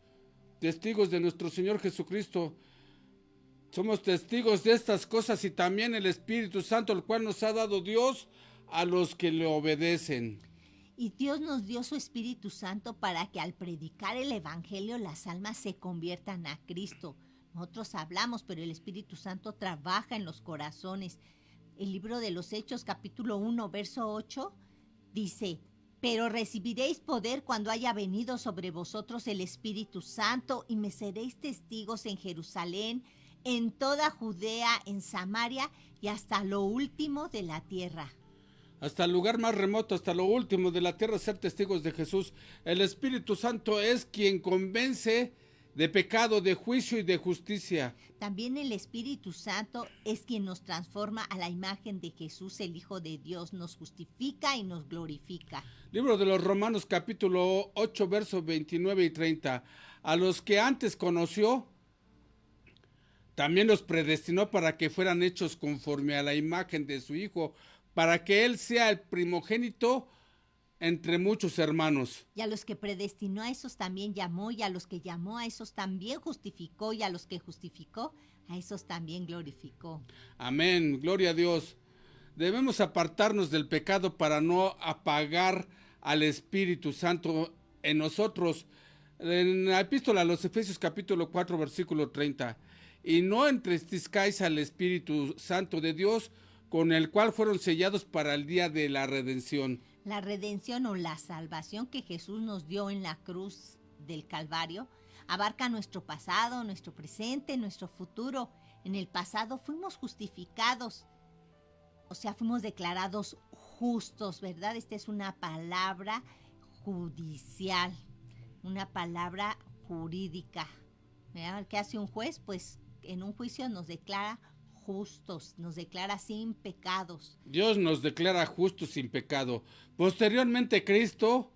testigos de nuestro Señor Jesucristo. Somos testigos de estas cosas y también el Espíritu Santo, el cual nos ha dado Dios a los que le obedecen. Y Dios nos dio su Espíritu Santo para que al predicar el Evangelio las almas se conviertan a Cristo. Nosotros hablamos, pero el Espíritu Santo trabaja en los corazones. El libro de los Hechos, capítulo 1, verso 8, dice, pero recibiréis poder cuando haya venido sobre vosotros el Espíritu Santo y me seréis testigos en Jerusalén, en toda Judea, en Samaria y hasta lo último de la tierra. Hasta el lugar más remoto, hasta lo último de la tierra, ser testigos de Jesús. El Espíritu Santo es quien convence de pecado, de juicio y de justicia. También el Espíritu Santo es quien nos transforma a la imagen de Jesús, el Hijo de Dios, nos justifica y nos glorifica. Libro de los Romanos, capítulo 8, versos 29 y 30. A los que antes conoció, también los predestinó para que fueran hechos conforme a la imagen de su Hijo, para que Él sea el primogénito entre muchos hermanos. Y a los que predestinó a esos también llamó, y a los que llamó a esos también justificó, y a los que justificó a esos también glorificó. Amén, gloria a Dios. Debemos apartarnos del pecado para no apagar al Espíritu Santo en nosotros. En la epístola a los Efesios capítulo 4 versículo 30. Y no entristezcáis al Espíritu Santo de Dios, con el cual fueron sellados para el día de la redención. La redención o la salvación que Jesús nos dio en la cruz del Calvario abarca nuestro pasado, nuestro presente, nuestro futuro. En el pasado fuimos justificados, o sea, fuimos declarados justos, ¿verdad? Esta es una palabra judicial, una palabra jurídica, ¿verdad? ¿Qué hace un juez? Pues en un juicio nos declara justos, nos declara sin pecados. Dios nos declara justos sin pecado. Posteriormente Cristo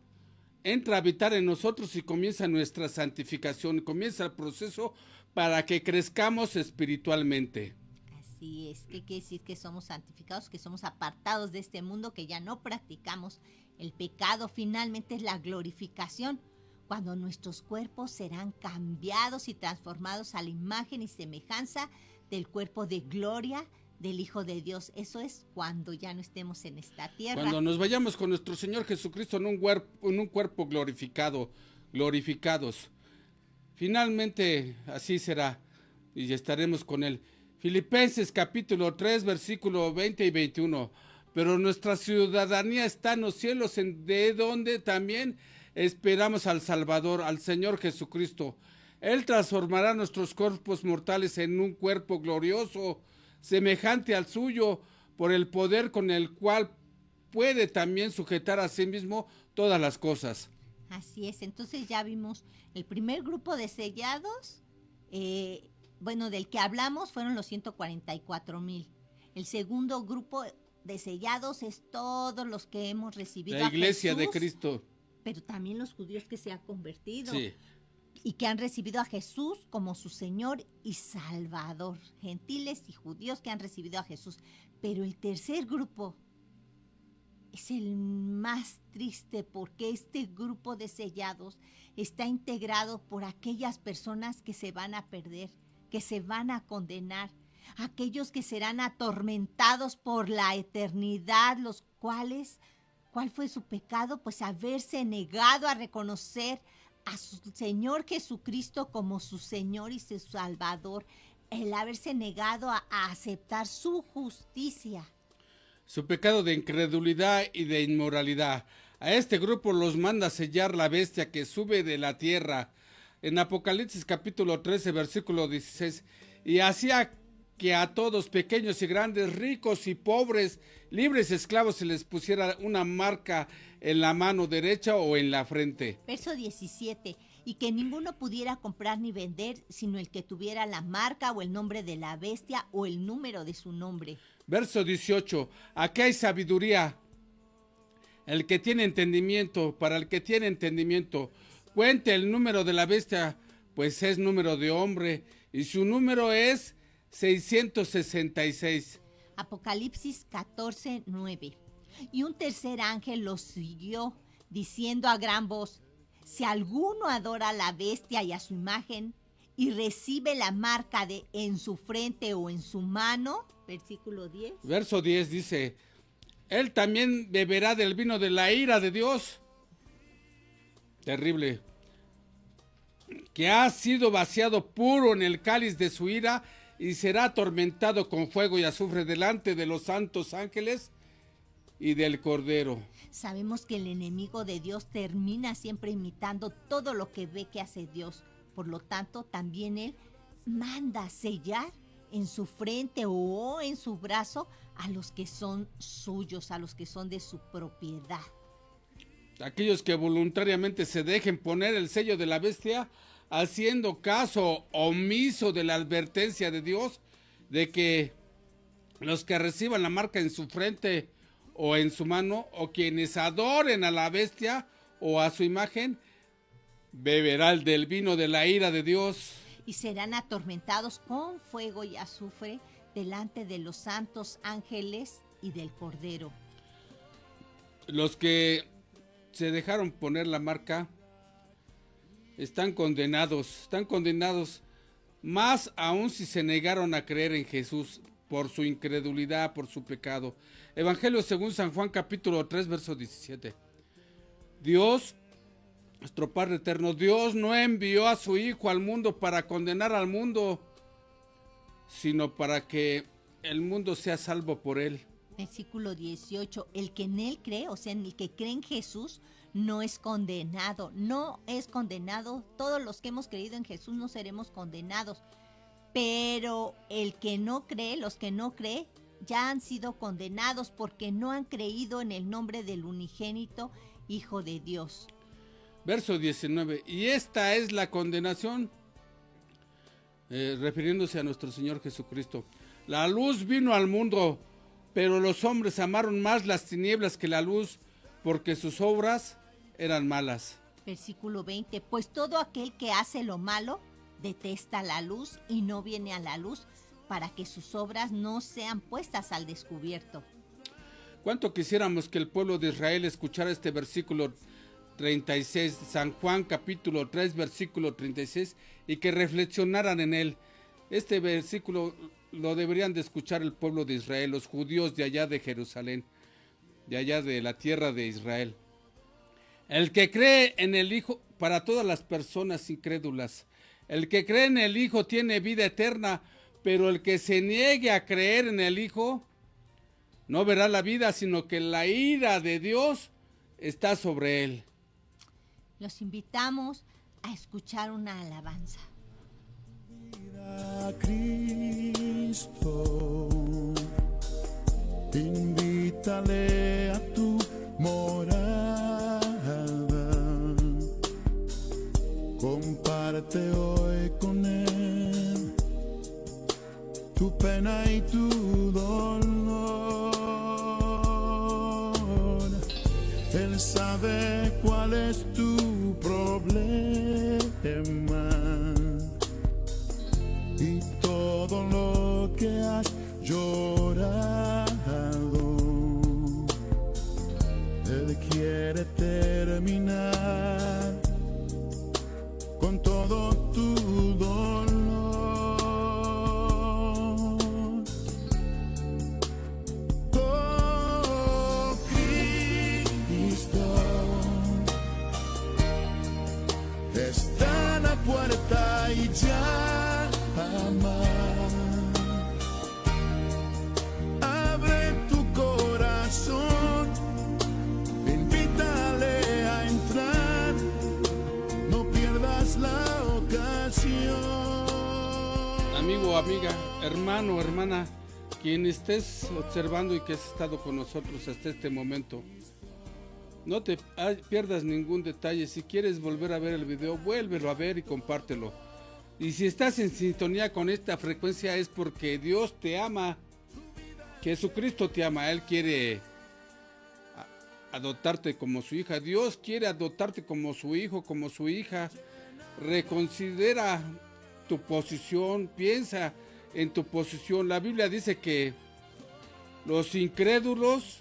entra a habitar en nosotros y comienza nuestra santificación, comienza el proceso para que crezcamos espiritualmente. Así es, ¿qué quiere decir? Que somos santificados, que somos apartados de este mundo, que ya no practicamos el pecado. Finalmente es la glorificación, cuando nuestros cuerpos serán cambiados y transformados a la imagen y semejanza del cuerpo de gloria del Hijo de Dios. Eso es cuando ya no estemos en esta tierra. Cuando nos vayamos con nuestro Señor Jesucristo en un cuerpo glorificados. Finalmente así será y estaremos con Él. Filipenses capítulo 3 versículo 20 y 21. Pero nuestra ciudadanía está en los cielos, de donde también esperamos al Salvador, al Señor Jesucristo. Él transformará nuestros cuerpos mortales en un cuerpo glorioso, semejante al suyo, por el poder con el cual puede también sujetar a sí mismo todas las cosas. Así es, entonces ya vimos el primer grupo de sellados, del que hablamos fueron los 144,000. El segundo grupo de sellados es todos los que hemos recibido la iglesia a Jesús, de Cristo. Pero también los judíos que se han convertido. Sí. Y que han recibido a Jesús como su Señor y Salvador. Gentiles y judíos que han recibido a Jesús. Pero el tercer grupo es el más triste, porque este grupo de sellados está integrado por aquellas personas que se van a perder, que se van a condenar, aquellos que serán atormentados por la eternidad, los cuales, ¿cuál fue su pecado? Pues haberse negado a reconocer a su Señor Jesucristo como su Señor y su Salvador, el haberse negado a aceptar su justicia. Su pecado de incredulidad y de inmoralidad. A este grupo los manda sellar la bestia que sube de la tierra. En Apocalipsis capítulo 13 versículo 16. Y hacía que a todos, pequeños y grandes, ricos y pobres, libres y esclavos, se les pusiera una marca en la mano derecha o en la frente. Verso 17. Y que ninguno pudiera comprar ni vender, sino el que tuviera la marca o el nombre de la bestia o el número de su nombre. Verso 18. Aquí hay sabiduría. El que tiene entendimiento, para el que tiene entendimiento, cuente el número de la bestia, pues es número de hombre, y su número es 666. Apocalipsis 14, 9. Y un tercer ángel los siguió, diciendo a gran voz: si alguno adora a la bestia y a su imagen, y recibe la marca en su frente o en su mano, versículo 10. Verso 10 dice: él también beberá del vino de la ira de Dios. Terrible. Que ha sido vaciado puro en el cáliz de su ira, y será atormentado con fuego y azufre delante de los santos ángeles y del Cordero. Sabemos que el enemigo de Dios termina siempre imitando todo lo que ve que hace Dios. Por lo tanto, también él manda sellar en su frente o en su brazo a los que son suyos, a los que son de su propiedad. Aquellos que voluntariamente se dejen poner el sello de la bestia, haciendo caso omiso de la advertencia de Dios, de que los que reciban la marca en su frente o en su mano, o quienes adoren a la bestia o a su imagen, beberán del vino de la ira de Dios. Y serán atormentados con fuego y azufre delante de los santos ángeles y del Cordero. Los que se dejaron poner la marca están condenados, más aún si se negaron a creer en Jesús por su incredulidad, por su pecado. Evangelio según San Juan capítulo 3 verso 17. Dios, nuestro Padre eterno, Dios no envió a su Hijo al mundo para condenar al mundo, sino para que el mundo sea salvo por él. Versículo 18, el que en él cree, o sea, en el que cree en Jesús, no es condenado, no es condenado. Todos los que hemos creído en Jesús no seremos condenados, pero el que no cree, los que no creen, ya han sido condenados porque no han creído en el nombre del unigénito Hijo de Dios. Verso 19, y esta es la condenación, refiriéndose a nuestro Señor Jesucristo. La luz vino al mundo, pero los hombres amaron más las tinieblas que la luz, porque sus obras eran malas. Versículo 20, pues todo aquel que hace lo malo detesta la luz y no viene a la luz para que sus obras no sean puestas al descubierto. ¿Cuánto quisiéramos que el pueblo de Israel escuchara este versículo 36, San Juan capítulo 3, versículo 36, y que reflexionaran en él? Este versículo lo deberían de escuchar el pueblo de Israel, los judíos de allá de Jerusalén, de allá de la tierra de Israel. El que cree en el Hijo, para todas las personas incrédulas, el que cree en el Hijo tiene vida eterna, pero el que se niegue a creer en el Hijo no verá la vida, sino que la ira de Dios está sobre él. Los invitamos a escuchar una alabanza. A Cristo, invítale a tu morada, comparte hoy con él tu pena y tu dolor. Él sabe cuál es tu problema y todo lo que has llorado. Él quiere terminar con todo tu dolor. Oh, Cristo está a la puerta y llama. Abre tu corazón, invítale a entrar, no pierdas la ocasión. Amigo, amiga, hermano, hermana, quien estés observando y que has estado con nosotros hasta este momento, no te pierdas ningún detalle. Si quieres volver a ver el video, vuélvelo a ver y compártelo. Y si estás en sintonía con esta frecuencia es porque Dios te ama, Jesucristo te ama. Él quiere adoptarte como su hija. Dios quiere adoptarte como su hijo, como su hija. Reconsidera tu posición, piensa en tu posición. La Biblia dice que los incrédulos,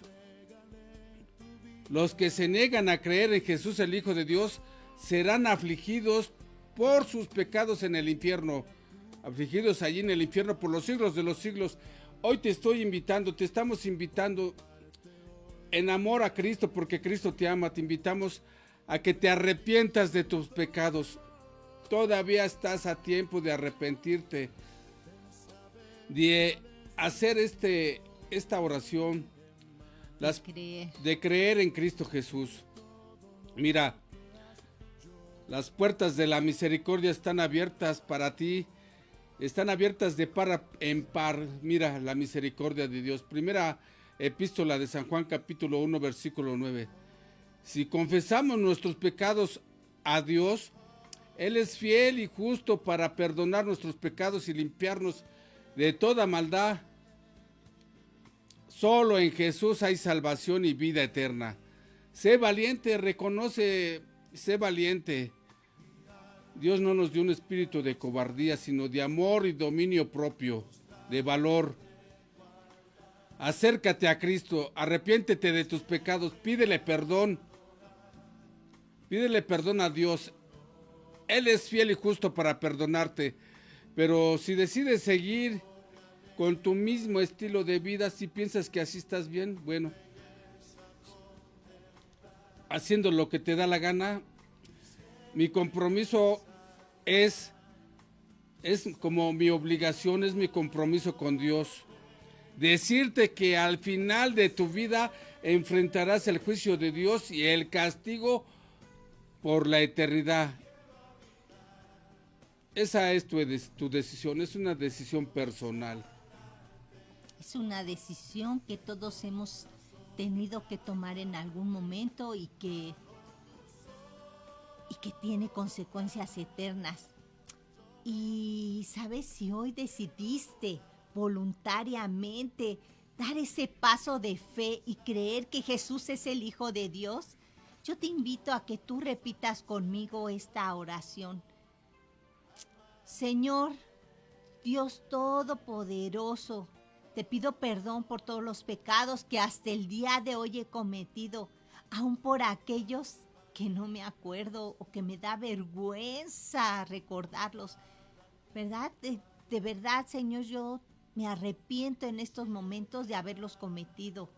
los que se niegan a creer en Jesús el Hijo de Dios, serán afligidos por sus pecados en el infierno, afligidos allí en el infierno por los siglos de los siglos. Hoy te estamos invitando en amor a Cristo, porque Cristo te ama. Te invitamos a que te arrepientas de tus pecados. Todavía estás a tiempo de arrepentirte, de hacer esta oración, de creer en Cristo Jesús. Mira, las puertas de la misericordia están abiertas para ti, están abiertas de par en par. Mira la misericordia de Dios. Primera epístola de San Juan capítulo 1 versículo 9. Si confesamos nuestros pecados a Dios, Él es fiel y justo para perdonar nuestros pecados y limpiarnos de toda maldad. Solo en Jesús hay salvación y vida eterna. Sé valiente, sé valiente. Dios no nos dio un espíritu de cobardía, sino de amor y dominio propio, de valor. Acércate a Cristo, arrepiéntete de tus pecados, pídele perdón a Dios. Él es fiel y justo para perdonarte, pero si decides seguir con tu mismo estilo de vida, si piensas que así estás bien, bueno, haciendo lo que te da la gana. Mi compromiso es como mi obligación, es mi compromiso con Dios. Decirte que al final de tu vida enfrentarás el juicio de Dios y el castigo por la eternidad. Esa es tu decisión, es una decisión personal. Es una decisión que todos hemos tenido que tomar en algún momento y que tiene consecuencias eternas. Y sabes, si hoy decidiste voluntariamente dar ese paso de fe y creer que Jesús es el Hijo de Dios, yo te invito a que tú repitas conmigo esta oración. Señor, Dios Todopoderoso, te pido perdón por todos los pecados que hasta el día de hoy he cometido, aun por aquellos que no me acuerdo o que me da vergüenza recordarlos. ¿Verdad? De verdad, Señor, yo me arrepiento en estos momentos de haberlos cometido,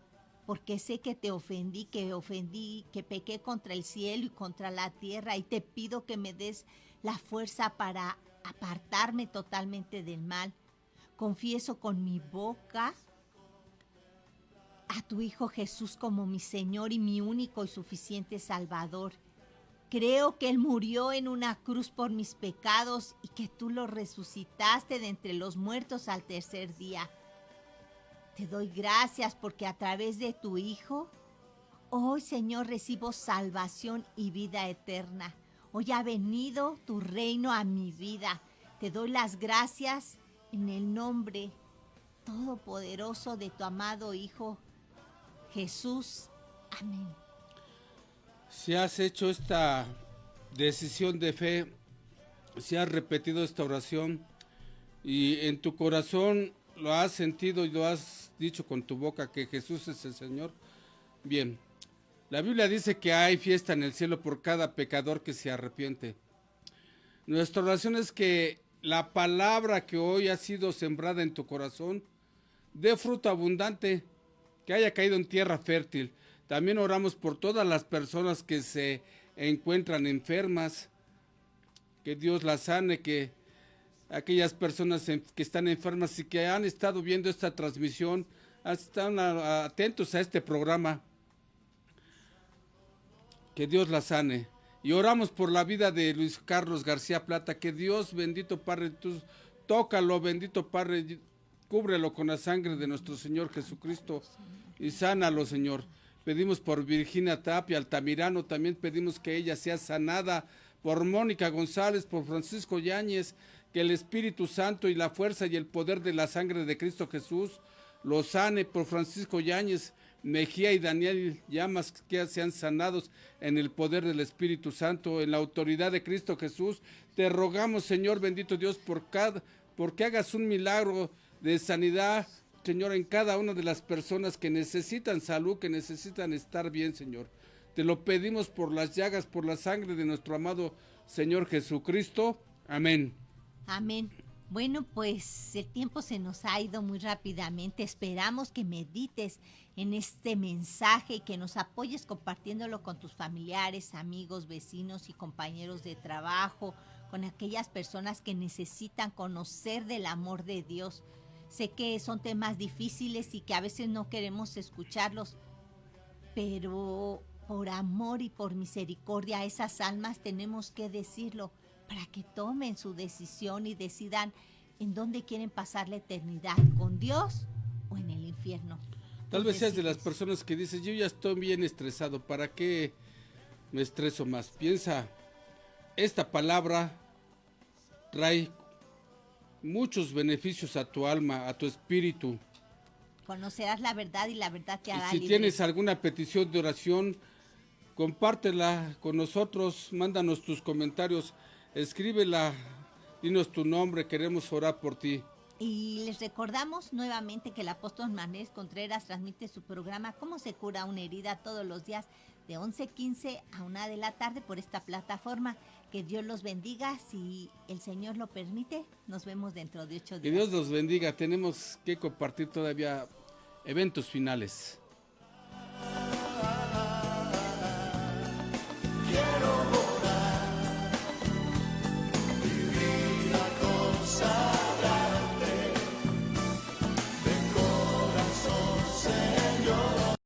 porque sé que te ofendí, que pequé contra el cielo y contra la tierra, y te pido que me des la fuerza para apartarme totalmente del mal. Confieso con mi boca a tu Hijo Jesús como mi Señor y mi único y suficiente Salvador. Creo que Él murió en una cruz por mis pecados y que tú lo resucitaste de entre los muertos al tercer día. Te doy gracias porque a través de tu Hijo, hoy, Señor, recibo salvación y vida eterna. Hoy ha venido tu reino a mi vida. Te doy las gracias en el nombre todopoderoso de tu amado Hijo Jesús. Amén. Si has hecho esta decisión de fe, si has repetido esta oración y en tu corazón lo has sentido y lo has dicho con tu boca que Jesús es el Señor, bien, la Biblia dice que hay fiesta en el cielo por cada pecador que se arrepiente. Nuestra oración es que la palabra que hoy ha sido sembrada en tu corazón dé fruto abundante, que haya caído en tierra fértil. También oramos por todas las personas que se encuentran enfermas, que Dios las sane, que aquellas personas que están enfermas y que han estado viendo esta transmisión, están atentos a este programa, que Dios las sane. Y oramos por la vida de Luis Carlos García Plata, que Dios, bendito Padre, tú tócalo, bendito Padre, cúbrelo con la sangre de nuestro Señor Jesucristo y sánalo, Señor. Pedimos por Virginia Tapia Altamirano, también pedimos que ella sea sanada, por Mónica González, por Francisco Yáñez, que el Espíritu Santo y la fuerza y el poder de la sangre de Cristo Jesús lo sane, por Francisco Yáñez, Mejía y Daniel Llamas, que sean sanados en el poder del Espíritu Santo, en la autoridad de Cristo Jesús. Te rogamos, Señor bendito Dios, porque hagas un milagro de sanidad, Señor, en cada una de las personas que necesitan salud, que necesitan estar bien, Señor. Te lo pedimos por las llagas, por la sangre de nuestro amado Señor Jesucristo. Amén. Amén. Bueno, pues el tiempo se nos ha ido muy rápidamente. Esperamos que medites en este mensaje y que nos apoyes compartiéndolo con tus familiares, amigos, vecinos y compañeros de trabajo, con aquellas personas que necesitan conocer del amor de Dios. Sé que son temas difíciles y que a veces no queremos escucharlos, pero por amor y por misericordia a esas almas tenemos que decirlo para que tomen su decisión y decidan en dónde quieren pasar la eternidad, con Dios o en el infierno. Tal vez seas de las personas que dices, yo ya estoy bien estresado, ¿para qué me estreso más? Piensa, esta palabra trae muchos beneficios a tu alma, a tu espíritu. Conocerás la verdad y la verdad te hará Si libre. tienes alguna petición de oración, compártela con nosotros, mándanos tus comentarios, escríbela, dinos tu nombre, queremos orar por ti. Y les recordamos nuevamente que el apóstol Manés Contreras transmite su programa Cómo se cura una herida todos los días de 11:15 a 1 de la tarde por esta plataforma. Que Dios los bendiga, si el Señor lo permite, nos vemos dentro de 8 días. Que Dios los bendiga, tenemos que compartir todavía eventos finales.